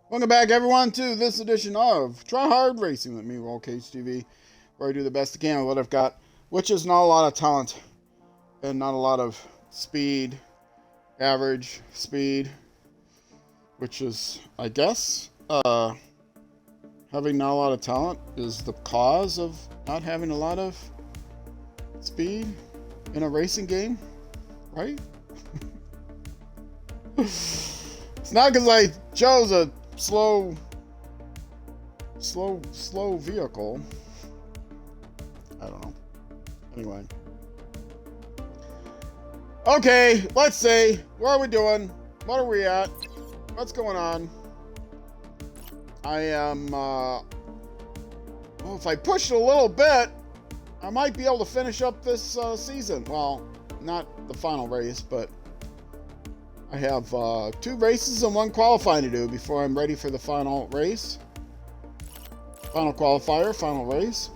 Welcome back, everyone, to this edition of Try Hard Racing with me, Roll Cage TV, where I do the best I can with what I've got, which is not a lot of talent and not a lot of speed, average speed, which is, I guess, having not a lot of talent is the cause of not having a lot of speed in a racing game, right? It's not because I chose a slow vehicle. I don't know. Anyway. Okay, let's see. What are we doing? What are we at? What's going on? I am, well, if I push it a little bit, I might be able to finish up this season. Well, not the final race, but I have 2 races and 1 qualifying to do before I'm ready for the final race. Final qualifier, final race.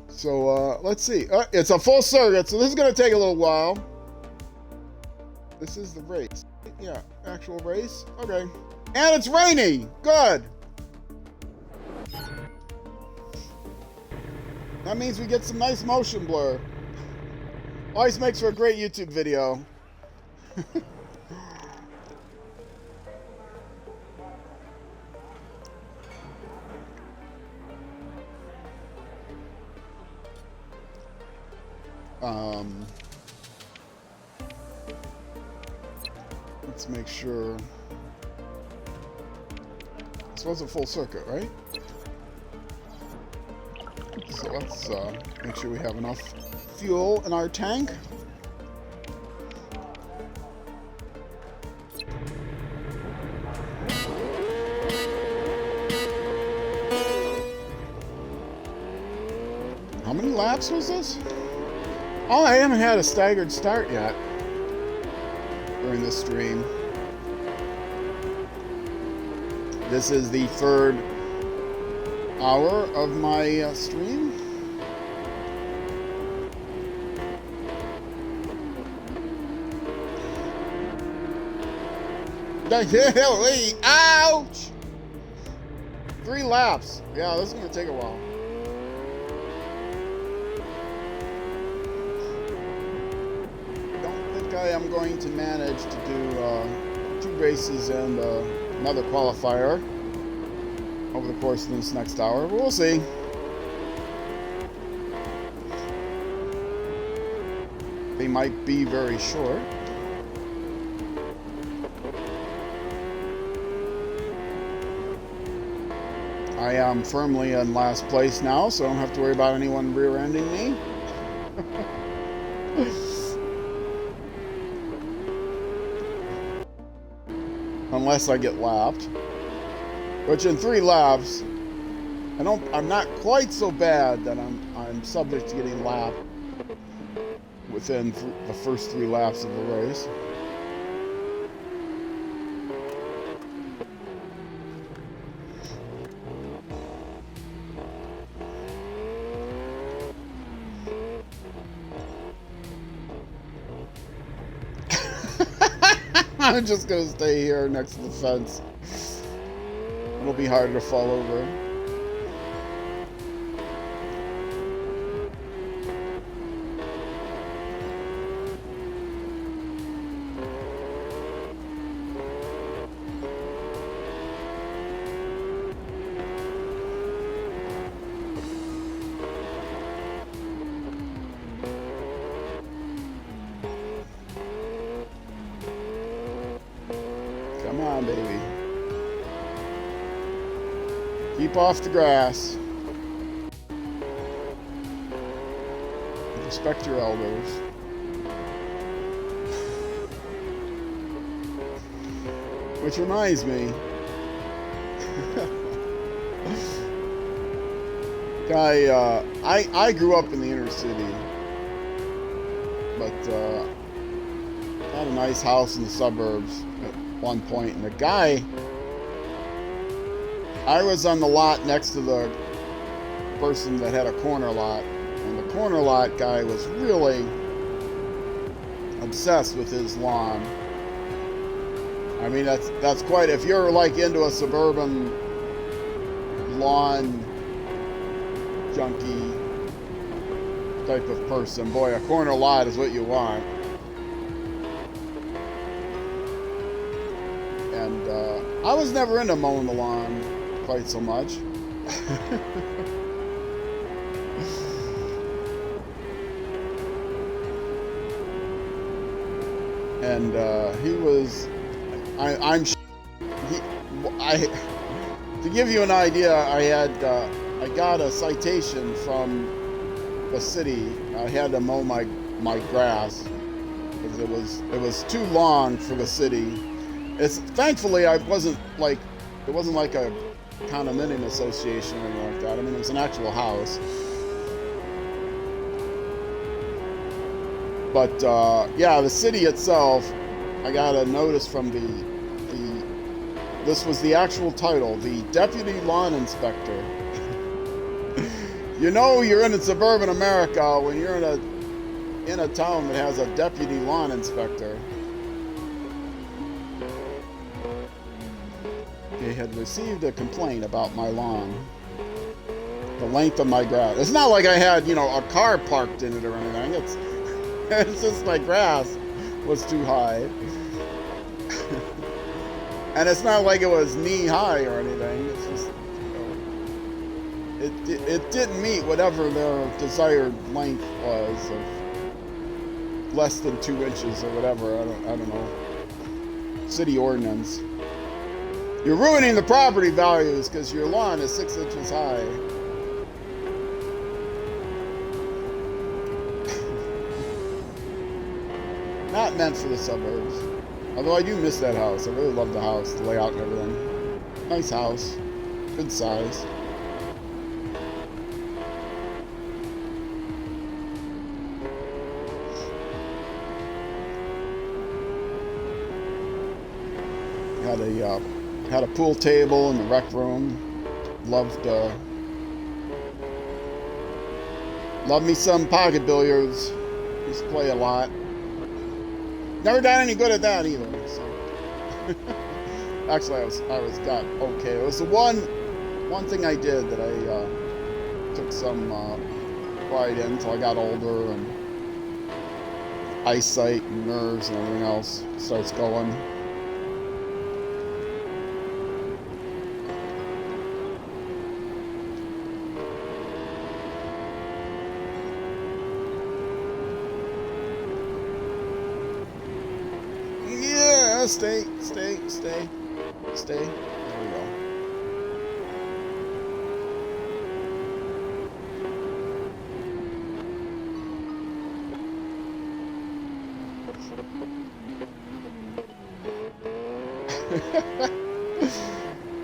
So, let's see. It's a full circuit, so this is going to take a little while. This is the race. Yeah, actual race. Okay. And it's rainy. Good. That means we get some nice motion blur. Always makes for a great YouTube video. Let's make sure. This was a full circuit, right? So let's make sure we have enough fuel in our tank. How many laps was this? Oh, I haven't had a staggered start yet during this stream. This is the 3rd hour of my stream. Ouch! 3 laps. Yeah, this is going to take a while. I am going to manage to do 2 races and another qualifier over the course of this next hour. We'll see. They might be very short. I am firmly in last place now, so I don't have to worry about anyone rear-ending me. Unless I get lapped, which in 3 laps, I'm not quite so bad that I'm subject to getting lapped within the first 3 laps of the race. I'm just gonna stay here next to the fence. It'll be harder to fall over. Come on, baby. Keep off the grass. Respect your elders. Which reminds me, I grew up in the inner city, but had a nice house in the suburbs at one point, and the guy, I was on the lot next to the person that had a corner lot, and the corner lot guy was really obsessed with his lawn. I mean, that's quite, if you're like into a suburban lawn junkie type of person, boy, a corner lot is what you want. And I was never into mowing the lawn quite so much. And he was, to give you an idea, I got a citation from the city. I had to mow my grass because it was too long for the city. Thankfully it wasn't like a condominium association or anything like that. I mean, it was an actual house. But yeah, the city itself, I got a notice from this was the actual title, the Deputy Lawn Inspector. You know you're in suburban America when you're in a town that has a Deputy Lawn Inspector. They had received a complaint about my lawn, the length of my grass. It's not like I had, a car parked in it or anything. It's just my grass was too high. And it's not like it was knee high or anything. It's just, it didn't meet whatever their desired length was of less than 2 inches or whatever. I don't know. City ordinance. You're ruining the property values because your lawn is 6 inches high. Not meant for the suburbs. Although I do miss that house. I really love the house, the layout and everything. Nice house. Good size. Had a pool table in the rec room. Loved me some pocket billiards. Used to play a lot. Never got any good at that either. So. Actually, I was got okay. It was the one thing I did that I took some pride in until I got older and eyesight and nerves and everything else starts going. Stay. There we go.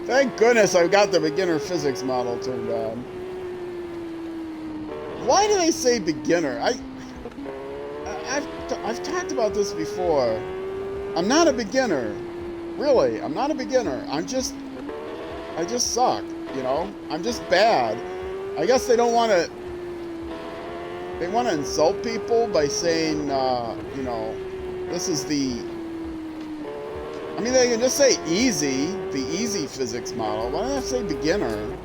Thank goodness I've got the beginner physics model turned on. Why do they say beginner? I've talked about this before. I'm not a beginner. Really, I'm not a beginner. I just suck, I'm just bad. I guess they want to insult people by saying, this is the, I mean, they can just say easy, the easy physics model. Why don't they say beginner?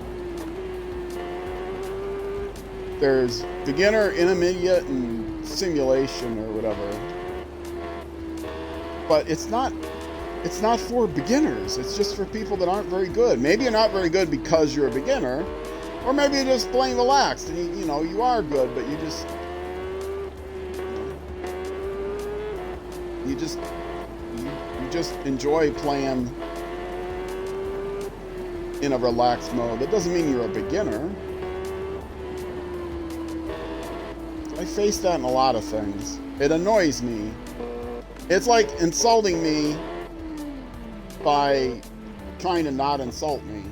There's beginner, intermediate, and simulation or whatever. But it's not for beginners. It's just for people that aren't very good. Maybe you're not very good because you're a beginner, or maybe you're just plain relaxed and you are good, but you just enjoy playing in a relaxed mode. That doesn't mean you're a beginner. I face that in a lot of things. It annoys me. It's like insulting me by trying to not insult me.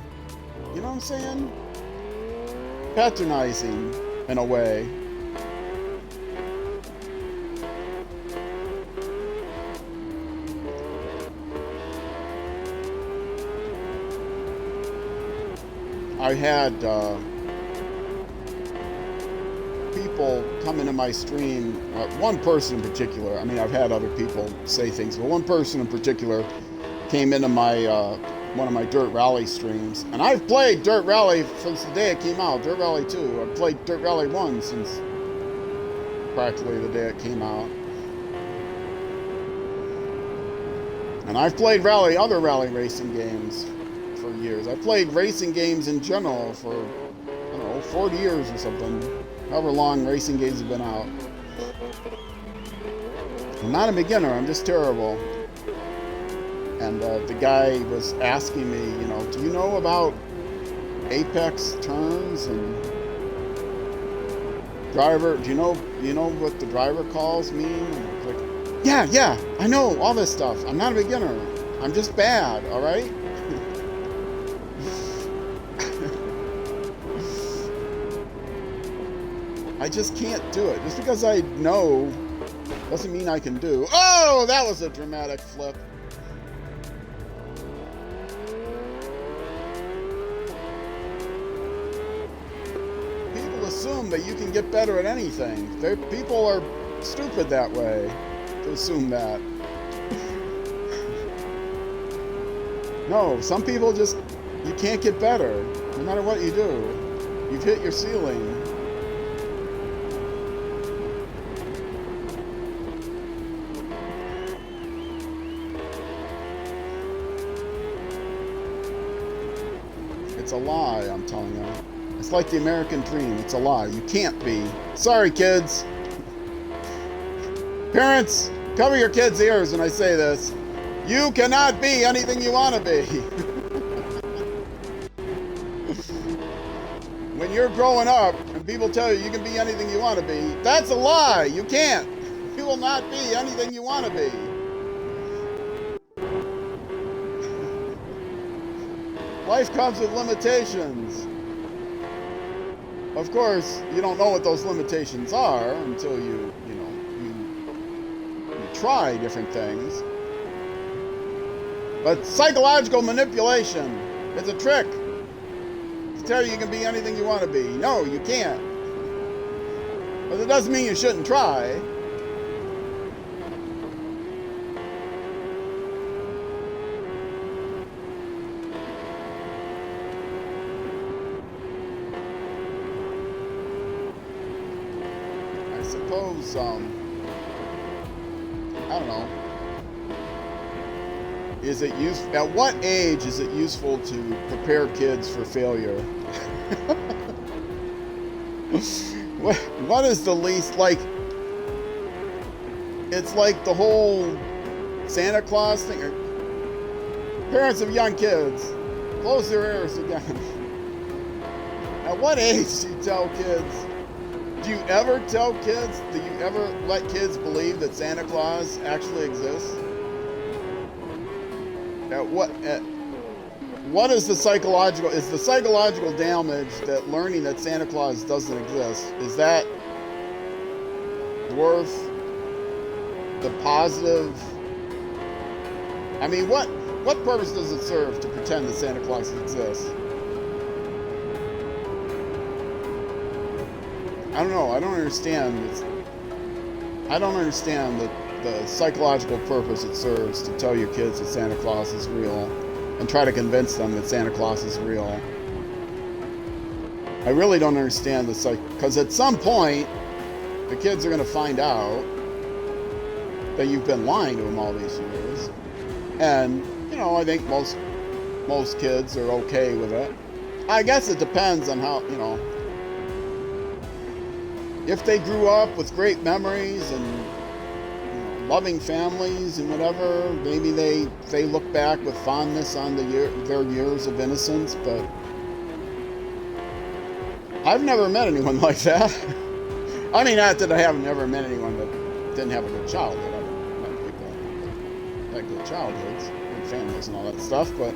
You know what I'm saying? Patronizing, in a way. I had people come into my stream, one person in particular. I mean, I've had other people say things, but one person in particular came into my one of my Dirt Rally streams. And I've played Dirt Rally since the day it came out, Dirt Rally 2. I've played Dirt Rally 1 since practically the day it came out. And I've played other rally racing games for years. I've played racing games in general for, I don't know, 40 years or something. However long racing games have been out. I'm not a beginner, I'm just terrible. And the guy was asking me, you know, do you know about apex turns and driver? Do you know what the driver calls mean? And I was like, yeah, I know all this stuff. I'm not a beginner. I'm just bad, all right? I just can't do it. Just because I know doesn't mean I can do. Oh, that was a dramatic flip. People assume that you can get better at anything. People are stupid that way to assume that. No, some people just, you can't get better no matter what you do. You've hit your ceiling. It's a lie, I'm telling you. It's like the American dream. It's a lie. You can't be. Sorry, kids. Parents, cover your kids' ears when I say this. You cannot be anything you want to be. When you're growing up and people tell you you can be anything you want to be, that's a lie. You can't. You will not be anything you want to be. Life comes with limitations. Of course, you don't know what those limitations are until you try different things. But psychological manipulation is a trick to tell you can be anything you want to be. No, you can't. But it doesn't mean you shouldn't try. I suppose, I don't know. At what age is it useful to prepare kids for failure? What is the least, like, it's like the whole Santa Claus thing. Parents of young kids, close their ears again. At what age do you tell kids? Do you ever tell kids, do you ever let kids believe that Santa Claus actually exists? What is the psychological damage that learning that Santa Claus doesn't exist, is that worth the positive? I mean, what purpose does it serve to pretend that Santa Claus exists? I don't know. I don't understand the psychological purpose it serves to tell your kids that Santa Claus is real and try to convince them that Santa Claus is real. I really don't understand because at some point the kids are going to find out that you've been lying to them all these years. And, I think most kids are okay with it. I guess it depends on how, if they grew up with great memories and loving families and whatever, maybe they look back with fondness on their years of innocence, but I've never met anyone like that. I mean, not that I haven't never met anyone that didn't have a good childhood. I've met people that had good childhoods, good families and all that stuff, but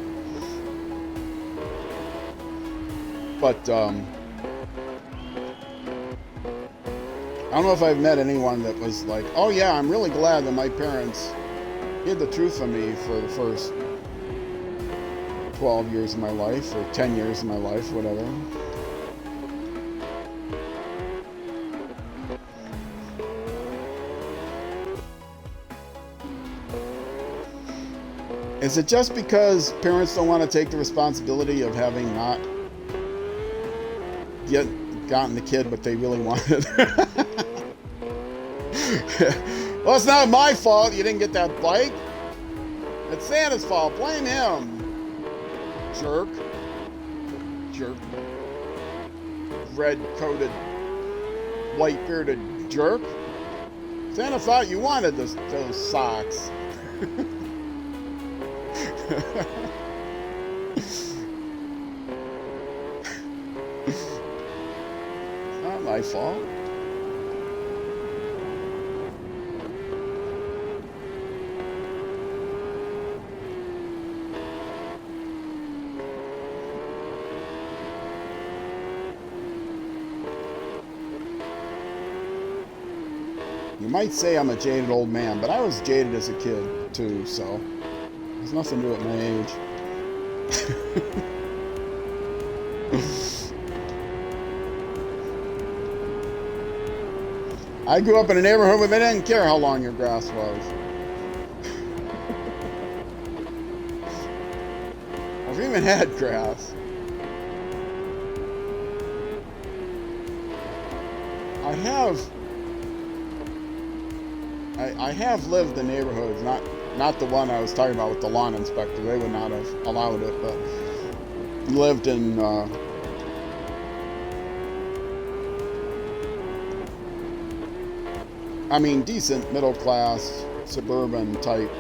I don't know if I've met anyone that was like, oh yeah, I'm really glad that my parents hid the truth from me for the first 12 years of my life, or 10 years of my life, whatever. Is it just because parents don't want to take the responsibility of having not gotten the kid what they really wanted? Well, it's not my fault you didn't get that bike. It's Santa's fault. Blame him. Jerk. Jerk. Red-coated, white-bearded jerk. Santa thought you wanted those socks. It's not my fault. You might say I'm a jaded old man, but I was jaded as a kid, too, so it has nothing to do with my age. I grew up in a neighborhood where they didn't care how long your grass was. Or if you even had grass. I have lived in neighborhoods, not the one I was talking about with the lawn inspector. They would not have allowed it, but lived in I mean, decent middle class suburban type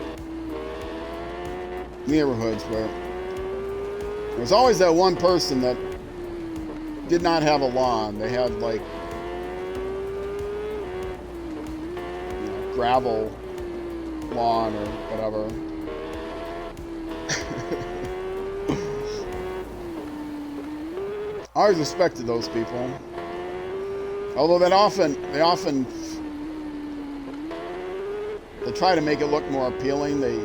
neighborhoods where there's always that one person that did not have a lawn. They had like gravel lawn or whatever. I always respected those people. Although they try to make it look more appealing. They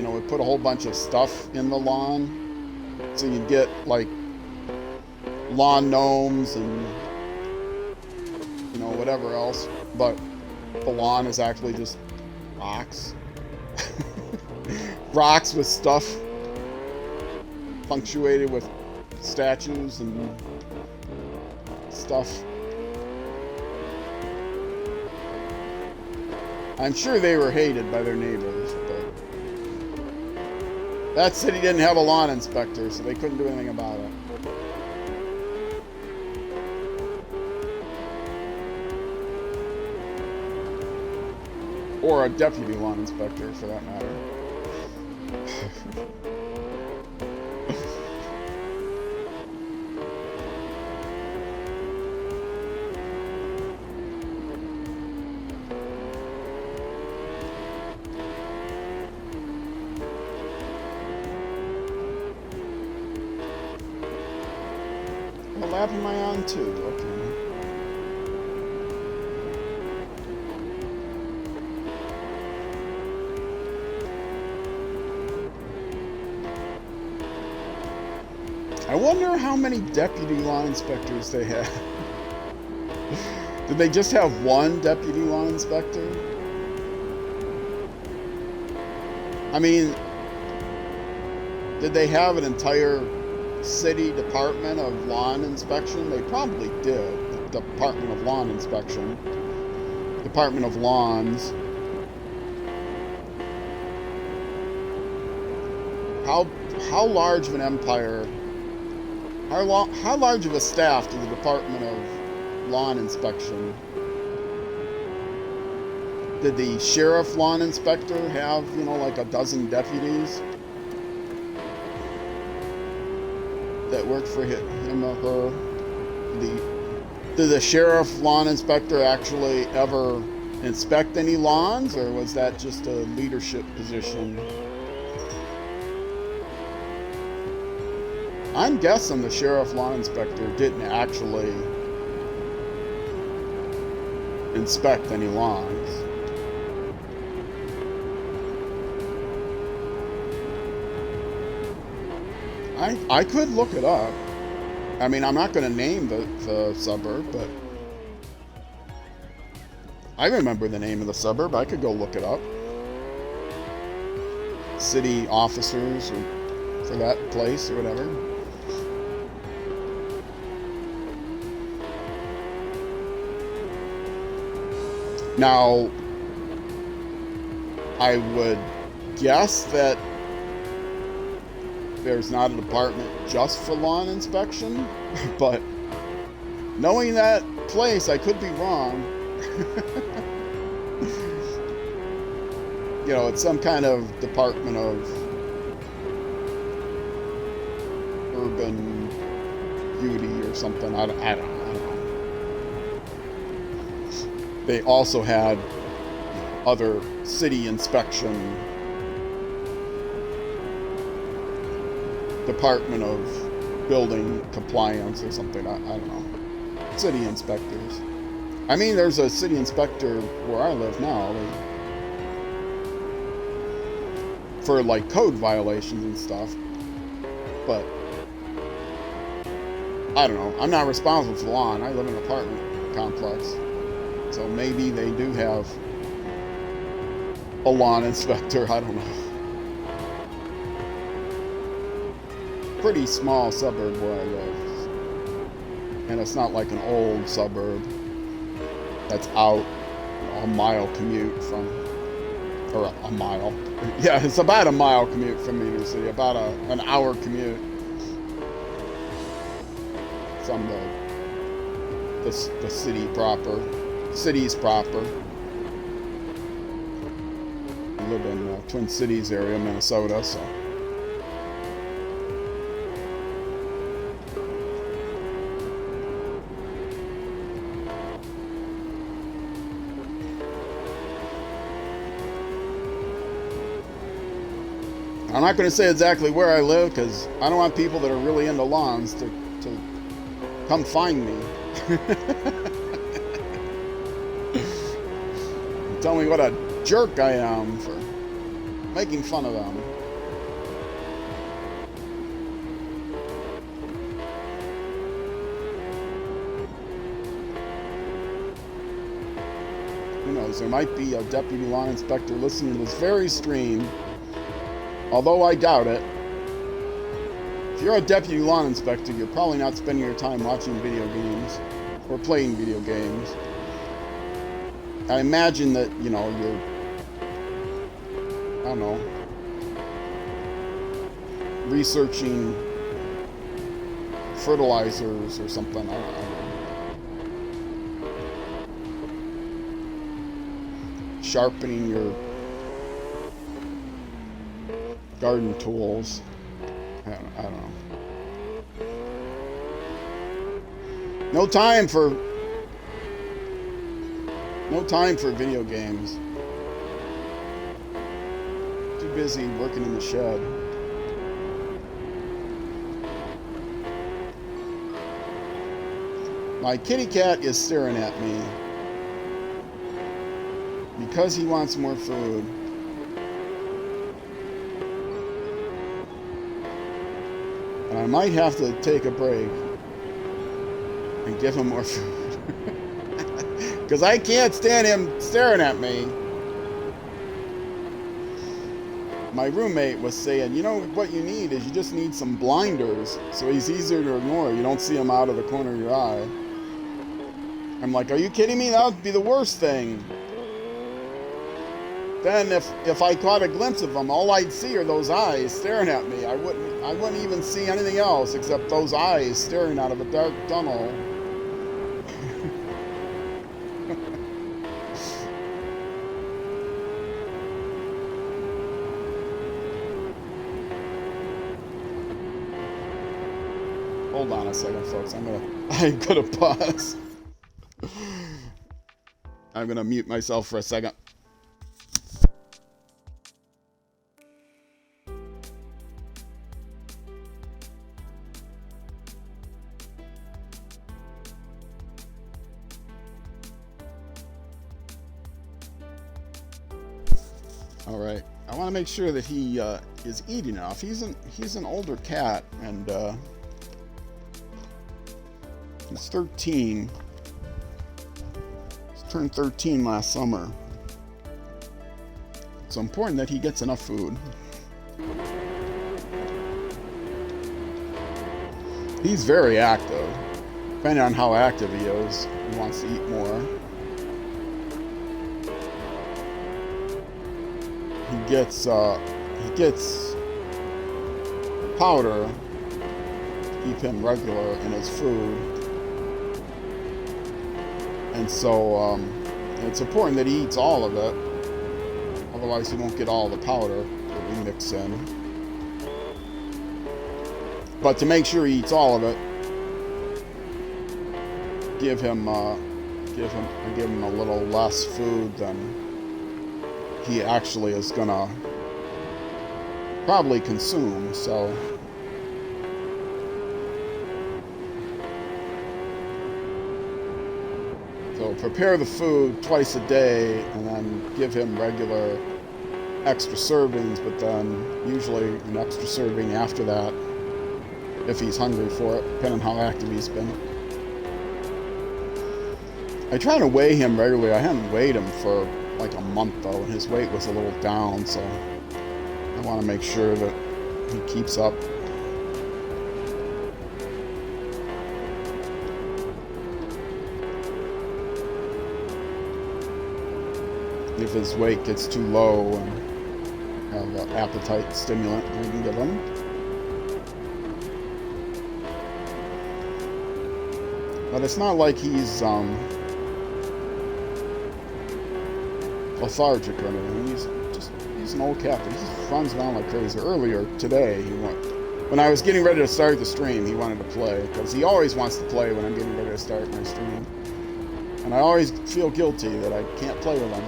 would put a whole bunch of stuff in the lawn. So you'd get like lawn gnomes and whatever else. But the lawn is actually just rocks. Rocks with stuff punctuated with statues and stuff. I'm sure they were hated by their neighbors, but that city didn't have a lawn inspector, so they couldn't do anything about it. Or a deputy lawn inspector, for that matter. What lap am I on to? Okay. I wonder how many deputy lawn inspectors they have. Did they just have one deputy lawn inspector? I mean, did they have an entire city department of lawn inspection? They probably did. The Department of Lawn Inspection. Department of Lawns. How large of an empire, how large of a staff did the Department of Lawn Inspection? Did the sheriff lawn inspector have, like a dozen deputies that worked for him or her? Did the sheriff lawn inspector actually ever inspect any lawns, or was that just a leadership position? I'm guessing the sheriff lawn inspector didn't actually inspect any lawns. I could look it up. I mean, I'm not going to name the suburb, but I remember the name of the suburb. I could go look it up. city officers for that place or whatever. Now, I would guess that there's not a department just for lawn inspection, but knowing that place, I could be wrong. You know, it's some kind of department of urban beauty or something. I don't know. They also had other city inspection, department of building compliance or something. I don't know. City inspectors. I mean, there's a city inspector where I live now for like code violations and stuff, but I don't know. I'm not responsible for the lawn. I live in an apartment complex, so maybe they do have a lawn inspector. I don't know. Pretty small suburb where I live, and it's not like an old suburb that's out a mile commute from, or a mile. Yeah, it's about a mile commute from New York City, about an hour commute from the city proper, cities proper. I live in the Twin Cities area, Minnesota, so. I'm not going to say exactly where I live because I don't want people that are really into lawns to come find me. Tell me what a jerk I am for making fun of them. Who knows, there might be a deputy lawn inspector listening to this very stream. Although I doubt it. If you're a deputy lawn inspector, you're probably not spending your time watching video games or playing video games. I imagine that, you know, you're, I don't know, researching fertilizers or something. I don't know. Sharpening your garden tools. I don't know. No time for video games. Too busy working in the shed. My kitty cat is staring at me because he wants more food. And I might have to take a break and give him more food. Because I can't stand him staring at me. My roommate was saying, you know, what you need is you just need some blinders so he's easier to ignore. You don't see him out of the corner of your eye. I'm like, are you kidding me? That would be the worst thing. Then if I caught a glimpse of him, all I'd see are those eyes staring at me. I wouldn't even see anything else except those eyes staring out of a dark tunnel. Hold on a second, folks. I'm gonna pause. I'm gonna mute myself for a second. All right. I want to make sure that he is eating enough. He's an older cat, and he's 13. He's turned 13 last summer. It's important that he gets enough food. He's very active. Depending on how active he is, he wants to eat more. He gets powder to keep him regular in his food. And so it's important that he eats all of it. Otherwise he won't get all the powder that we mix in. But to make sure he eats all of it, give him a little less food than he actually is gonna probably consume. So prepare the food twice a day and then give him regular extra servings, but then usually an extra serving after that if he's hungry for it, depending on how active he's been. I try to weigh him regularly. I hadn't weighed him for like a month though, and his weight was a little down, so I want to make sure that he keeps up. If his weight gets too low and have an appetite stimulant, we can give him. But it's not like he's lethargic or anything. He's an old cat. He just runs around like crazy. Earlier today, when I was getting ready to start the stream, he wanted to play, because he always wants to play when I'm getting ready to start my stream. And I always feel guilty that I can't play with him.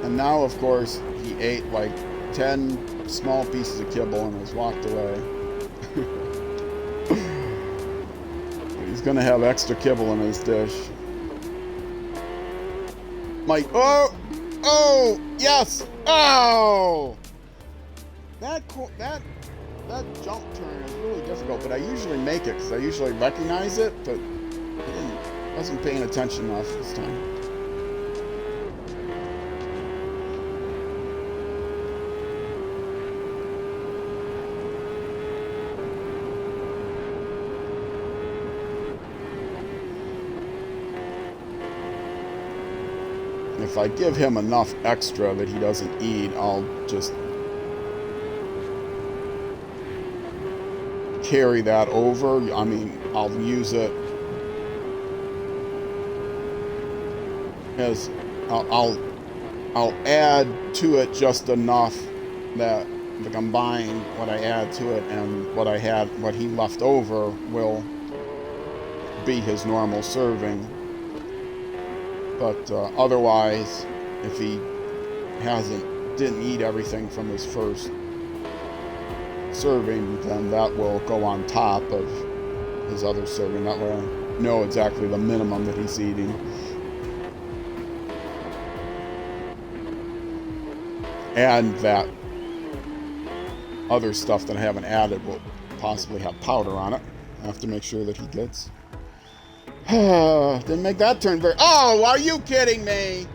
And now, of course, he ate like 10 small pieces of kibble and has walked away. He's gonna have extra kibble in his dish. Mike, oh, yes, oh! That jump turn is really difficult, but I usually make it because I usually recognize it, but I wasn't paying attention enough this time. If I give him enough extra that he doesn't eat, I'll just carry that over. I mean, I'll use it as I'll add to it just enough that to combine what I add to it and what he left over will be his normal serving. But otherwise, if he didn't eat everything from his first serving, then that will go on top of his other serving. That way I know exactly the minimum that he's eating. And that other stuff that I haven't added will possibly have powder on it. I have to make sure that he gets. Didn't make that turn very... Oh, are you kidding me?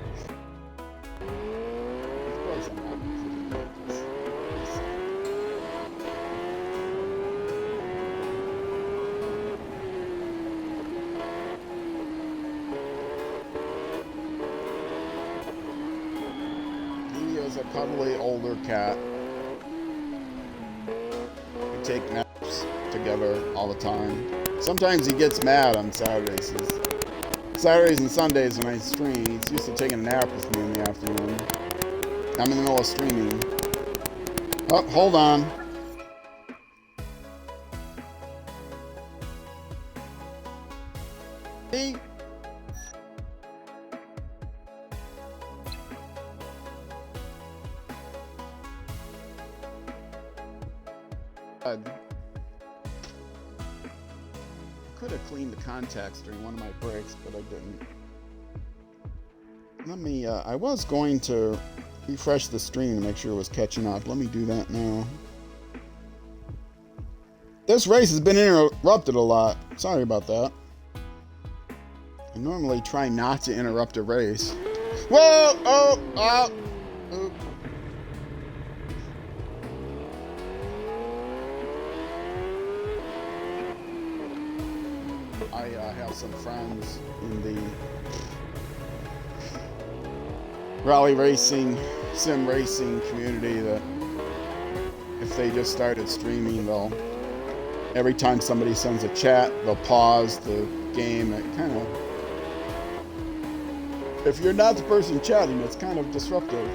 He is a cuddly older cat. We take naps together all the time. Sometimes he gets mad on Saturdays. Saturdays and Sundays when I stream, he's used to taking a nap with me in the afternoon. I'm in the middle of streaming. Oh, hold on. See? Could have cleaned the contacts during one of my breaks, but I didn't. Let me, I was going to refresh the stream to make sure it was catching up. Let me do that now. This race has been interrupted a lot. Sorry about that. I normally try not to interrupt a race. Whoa! Oh! Oh! Oh. I have some friends in the rally racing, sim racing community that if they just started streaming, they'll, every time somebody sends a chat, they'll pause the game. It kind of, if you're not the person chatting, it's kind of disruptive.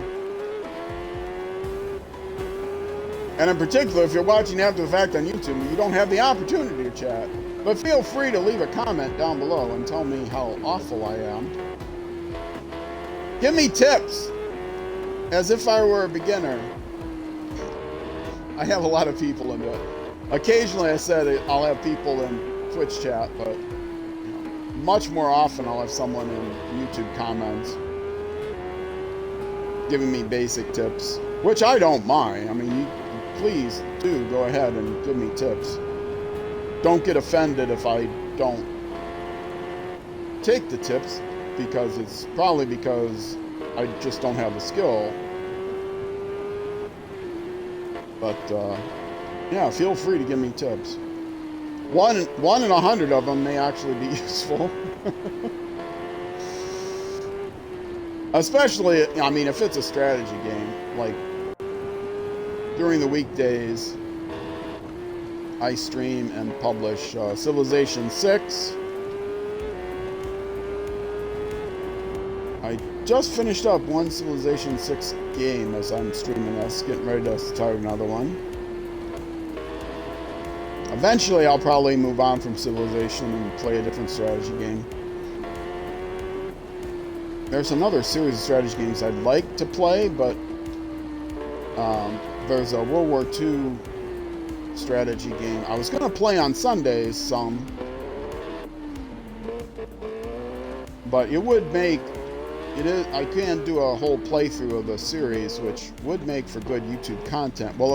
And in particular, if you're watching after the fact on YouTube, you don't have the opportunity to chat. But feel free to leave a comment down below and tell me how awful I am. Give me tips, as if I were a beginner. I have a lot of people in it. Occasionally I said I'll have people in Twitch chat, but much more often I'll have someone in YouTube comments giving me basic tips, which I don't mind. I mean, please do go ahead and give me tips. Don't get offended if I don't take the tips, because it's probably because I just don't have the skill. But yeah, feel free to give me tips. One in 100 of them may actually be useful. Especially, I mean, if it's a strategy game, like during the weekdays, I stream and publish Civilization 6. I just finished up one Civilization 6 game as I'm streaming this, getting ready to start another one. Eventually I'll probably move on from Civilization and play a different strategy game. There's another series of strategy games I'd like to play, but there's a World War II strategy game I was going to play on Sundays some, but it would make I can't do a whole playthrough of the series, which would make for good YouTube content. Well,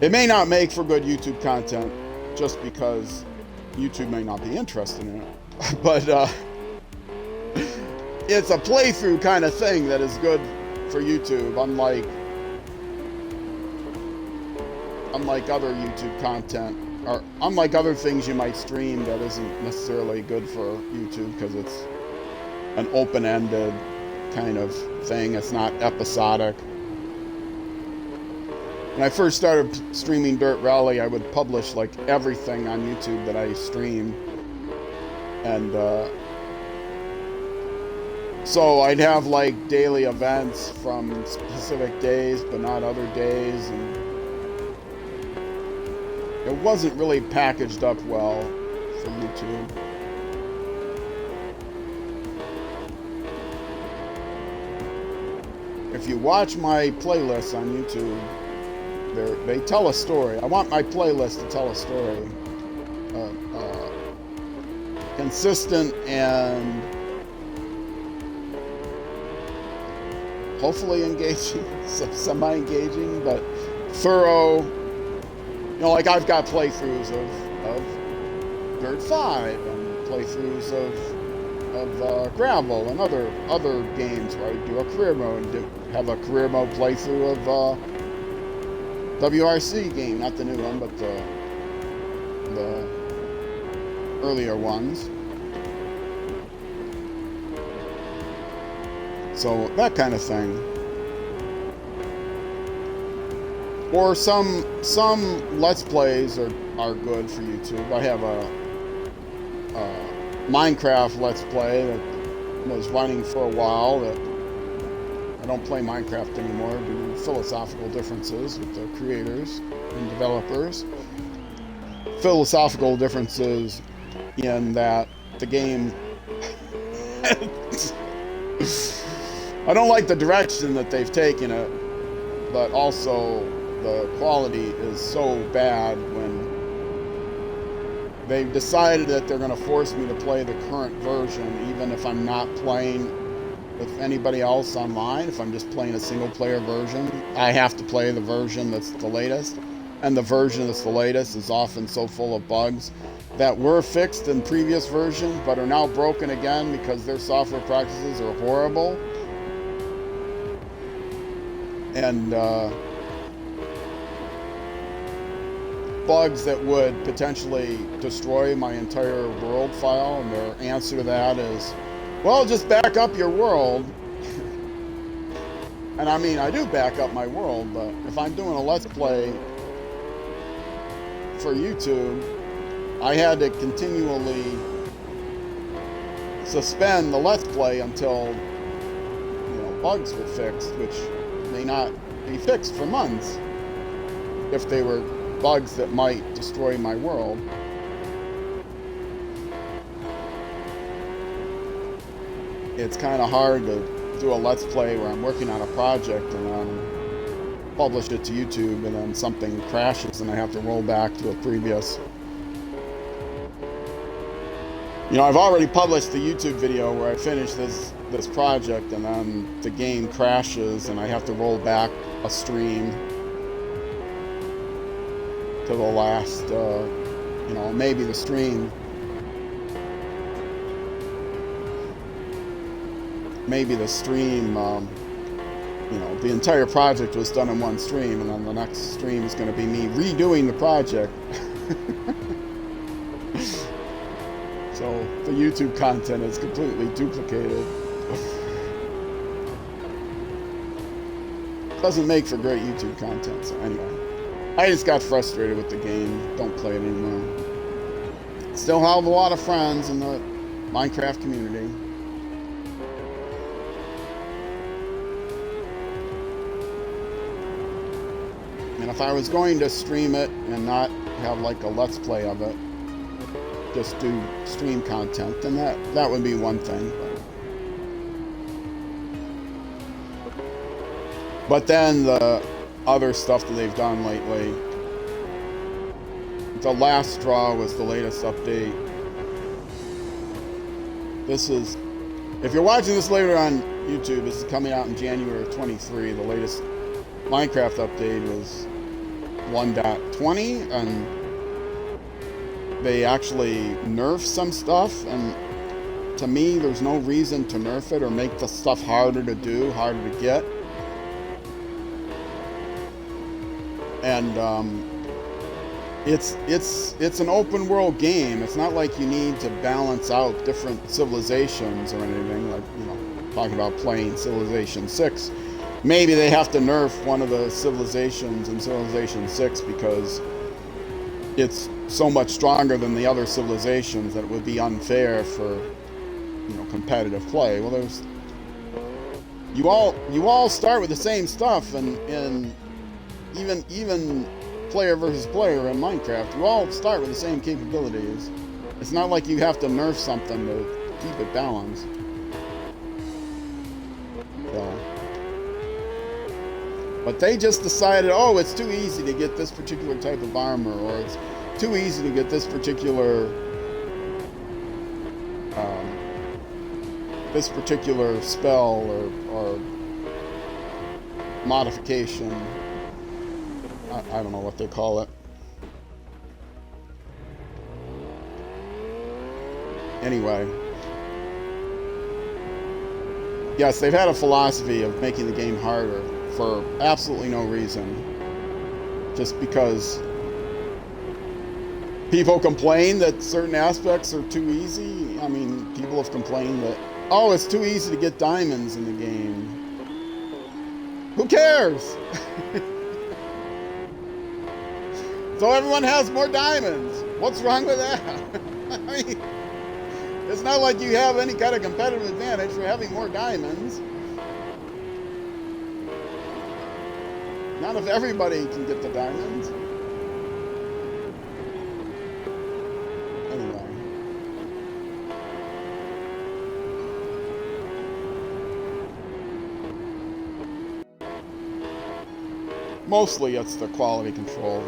it may not make for good YouTube content just because YouTube may not be interested in it. But it's a playthrough kind of thing that is good for YouTube, unlike other YouTube content, or unlike other things you might stream that isn't necessarily good for YouTube because it's an open-ended kind of thing. It's not episodic. When I first started streaming Dirt Rally, I would publish like everything on YouTube that I streamed, and so I'd have like daily events from specific days but not other days, and it wasn't really packaged up well for YouTube. If you watch my playlists on YouTube, they tell a story. I want my playlist to tell a story. Consistent and hopefully engaging, semi-engaging, but thorough. You know, like I've got playthroughs of Dirt 5 and playthroughs of Gravel and other games where I do a career mode, have a career mode playthrough of WRC game, not the new one, but the earlier ones. So that kind of thing. Or some Let's Plays are good for YouTube. I have a Minecraft Let's Play that was running for a while. That I don't play Minecraft anymore due to philosophical differences with the creators and developers. Philosophical differences in that the game I don't like the direction that they've taken it, but also the quality is so bad when they've decided that they're going to force me to play the current version, even if I'm not playing with anybody else online. If I'm just playing a single player version, I have to play the version that's the latest, and the version that's the latest is often so full of bugs that were fixed in previous versions but are now broken again because their software practices are horrible. And bugs that would potentially destroy my entire world file, and their answer to that is, well, just back up your world. And I mean, I do back up my world, but if I'm doing a Let's Play for YouTube, I had to continually suspend the Let's Play until, bugs were fixed, which may not be fixed for months if they were bugs that might destroy my world. It's kind of hard to do a Let's Play where I'm working on a project and then publish it to YouTube and then something crashes and I have to roll back to a previous. I've already published the YouTube video where I finished this project and then the game crashes and I have to roll back a stream to the last, maybe the stream. The entire project was done in one stream, and then the next stream is going to be me redoing the project. So the YouTube content is completely duplicated. Doesn't make for great YouTube content, so anyway. I just got frustrated with the game. Don't play it anymore. Still have a lot of friends in the Minecraft community. And if I was going to stream it and not have like a Let's Play of it, just do stream content, then that would be one thing. But then the other stuff that they've done lately, the last straw was the latest update. If you're watching this later on YouTube, this is coming out in January of 23. The latest Minecraft update was 1.20, and they actually nerfed some stuff, and to me there's no reason to nerf it or make the stuff harder to do, harder to get. And it's an open world game. It's not like you need to balance out different civilizations or anything, like, talking about playing Civilization 6. Maybe they have to nerf one of the civilizations in Civilization 6 because it's so much stronger than the other civilizations that it would be unfair for, competitive play. Well, you all start with the same stuff, and even player versus player in Minecraft, you all start with the same capabilities. It's not like you have to nerf something to keep it balanced. But they just decided, oh, it's too easy to get this particular type of armor, or it's too easy to get this particular spell or modification. I don't know what they call it. Anyway. Yes, they've had a philosophy of making the game harder for absolutely no reason. Just because people complain that certain aspects are too easy. I mean, people have complained that, oh, it's too easy to get diamonds in the game. Who cares? So everyone has more diamonds. What's wrong with that? I mean, it's not like you have any kind of competitive advantage for having more diamonds. Not if everybody can get the diamonds. Anyway. Mostly it's the quality control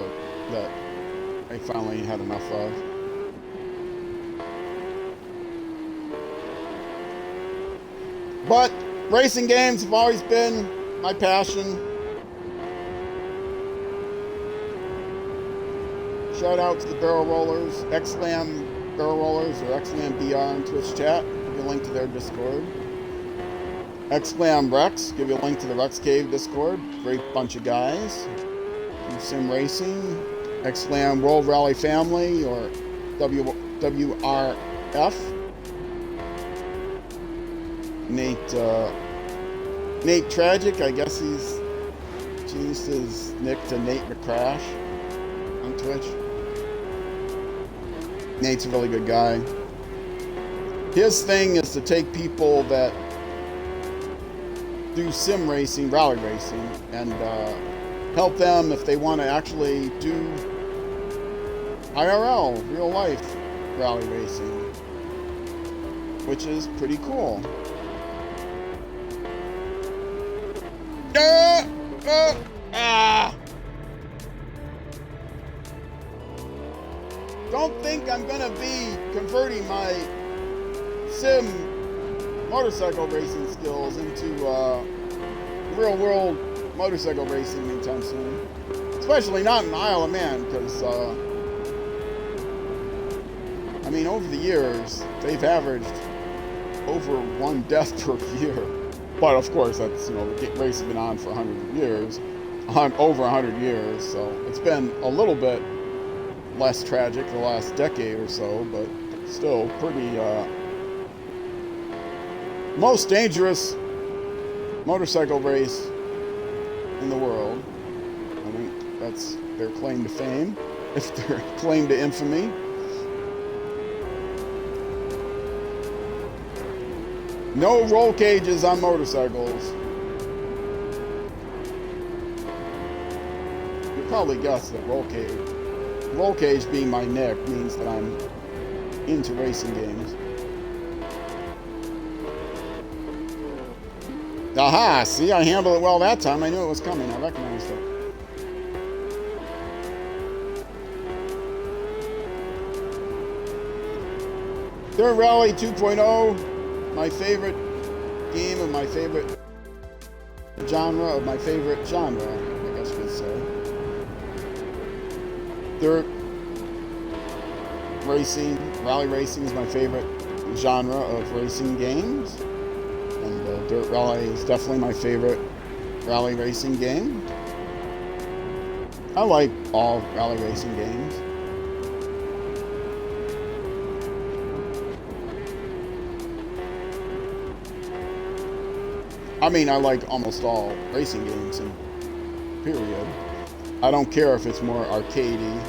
that I finally had enough of. But racing games have always been my passion. Shout out to the Barrel Rollers, XLAM Barrel Rollers or XLAM BR on Twitch chat. Give you a link to their Discord. XLAM Rex, give you a link to the Rex Cave Discord. Great bunch of guys. Do sim racing. XLAM World Rally Family or WRF. Nate Tragic, I guess he's changed his nick to Nate McCrash on Twitch. Nate's a really good guy. His thing is to take people that do sim racing, rally racing, and help them if they want to actually do IRL, real life rally racing, which is pretty cool. Don't think I'm gonna be converting my sim motorcycle racing skills into real world motorcycle racing anytime soon. Especially not in Isle of Man, because I mean, over the years they've averaged over 1 death per year. But of course, that's, you know, the race has been on for 100 years, over 100 years, so it's been a little bit less tragic the last decade or so, but still pretty, most dangerous motorcycle race in the world. I think that's their claim to fame, if their claim to infamy. No roll cages on motorcycles. You probably guessed that roll cage being my nick means that I'm into racing games. Aha! See, I handled it well that time. I knew it was coming. I recognized it. Dirt Rally 2.0. My favorite game of my favorite genre of my favorite genre, I guess you could say. Dirt racing, rally racing is my favorite genre of racing games. And Dirt Rally is definitely my favorite rally racing game. I like all rally racing games. I mean, I like almost all racing games, period. I don't care if it's more arcadey.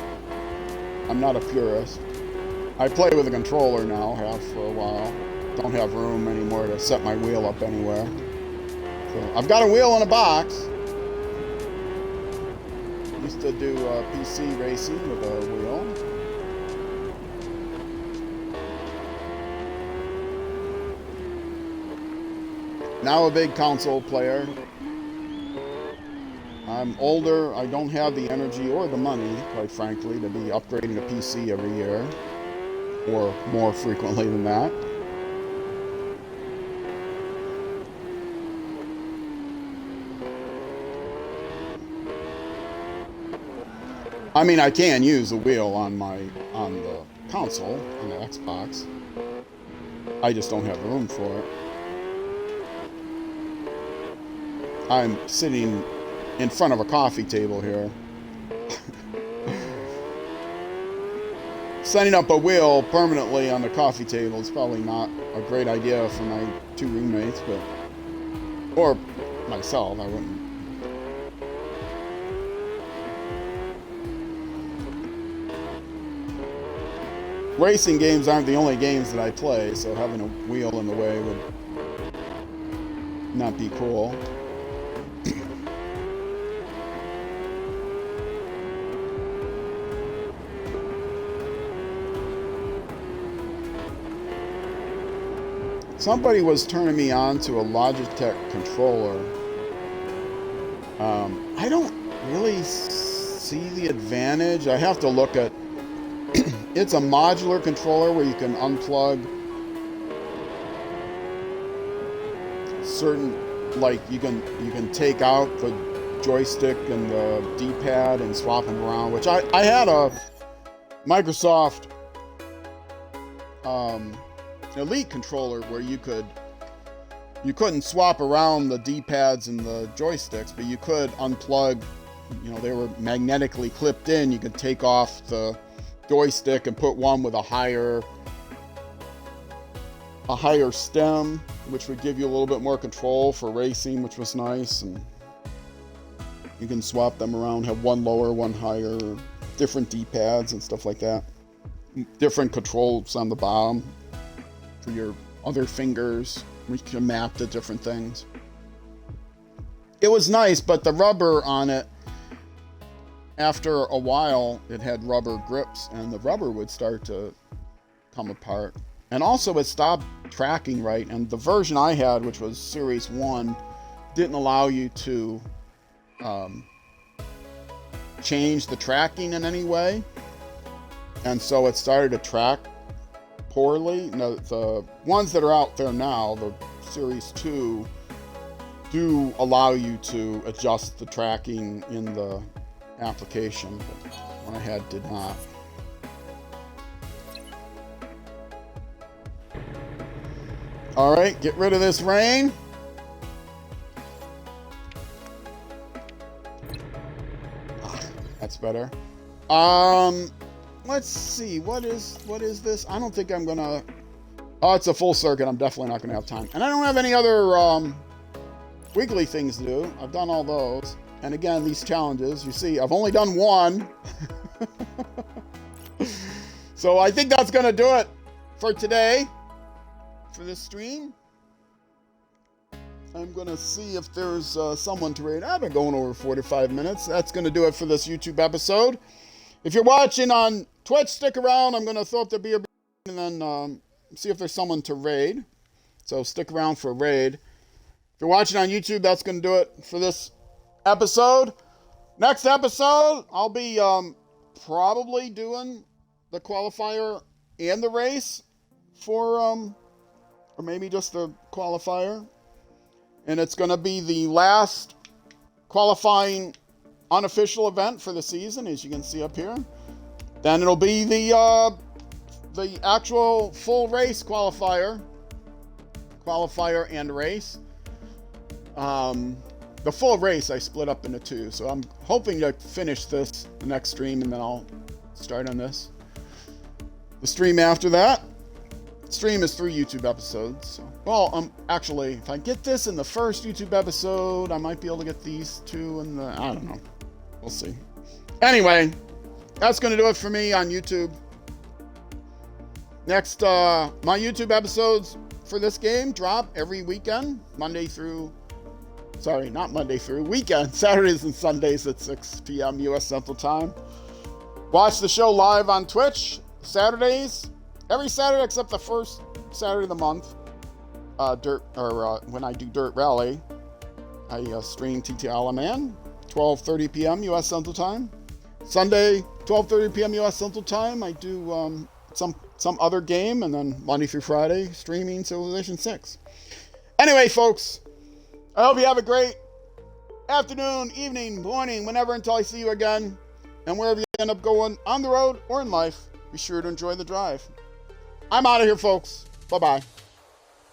I'm not a purist. I play with a controller now, have for a while. Don't have room anymore to set my wheel up anywhere. So I've got a wheel in a box. Used to do PC racing with a wheel. Now a big console player. I'm older. I don't have the energy or the money, quite frankly, to be upgrading a PC every year, or more frequently than that. I mean, I can use a wheel on the console, on the Xbox. I just don't have room for it. I'm sitting in front of a coffee table here. Setting up a wheel permanently on the coffee table is probably not a great idea for my 2 roommates, or myself, I wouldn't. Racing games aren't the only games that I play, so having a wheel in the way would not be cool. Somebody was turning me on to a Logitech controller. I don't really see the advantage. I have to look at... It's a modular controller where you can unplug certain... Like, you can take out the joystick and the D-pad and swap them around, which I had a Microsoft Elite controller where you couldn't swap around the D-pads and the joysticks, but you could unplug. You know, they were magnetically clipped in. You could take off the joystick and put one with a higher stem, which would give you a little bit more control for racing, which was nice. And you can swap them around, have one lower, one higher, different D-pads and stuff like that. Different controls on the bottom for your other fingers, which you can map to different things. It was nice, but the rubber on it, after a while, it had rubber grips, and the rubber would start to come apart. And also, it stopped tracking right, and the version I had, which was Series 1, didn't allow you to change the tracking in any way. And so it started to track poorly. Now, the ones that are out there now, the Series 2, do allow you to adjust the tracking in the application, but one I had did not. All right, get rid of this rain. That's better. Let's see, what is this? I don't think I'm gonna... Oh, it's a full circuit. I'm definitely not gonna have time. And I don't have any other wiggly things to do. I've done all those. And again, these challenges, you see, I've only done one. So I think that's gonna do it for today, for this stream. I'm gonna see if there's someone to raid. I've been going over 45 minutes. That's gonna do it for this YouTube episode. If you're watching on Twitch, stick around. I'm gonna throw up the beer and then see if there's someone to raid. So stick around for a raid. If you're watching on YouTube, that's gonna do it for this episode. Next episode, I'll be probably doing the qualifier and the race for or maybe just the qualifier. And it's going to be the last qualifying unofficial event for the season, as you can see up here. Then it'll be the actual full race qualifier and race. The full race I split up into two, so I'm hoping to finish the next stream, and then I'll start on this. The stream after that. Stream is 3 YouTube episodes. So. Well, actually, if I get this in the first YouTube episode, I might be able to get these 2 in the... I don't know. We'll see. Anyway, that's going to do it for me on YouTube. Next, my YouTube episodes for this game drop every weekend, weekend, Saturdays and Sundays at 6 p.m. U.S. Central Time. Watch the show live on Twitch, Saturdays, every Saturday except the first Saturday of the month. When I do Dirt Rally, I stream TTLMN, 12:30 p.m. U.S. Central Time. Sunday, 12:30 p.m. U.S. Central Time, I do some other game, and then Monday through Friday, streaming Civilization 6. Anyway, folks, I hope you have a great afternoon, evening, morning, whenever, until I see you again. And wherever you end up going, on the road or in life, be sure to enjoy the drive. I'm out of here, folks. Bye-bye.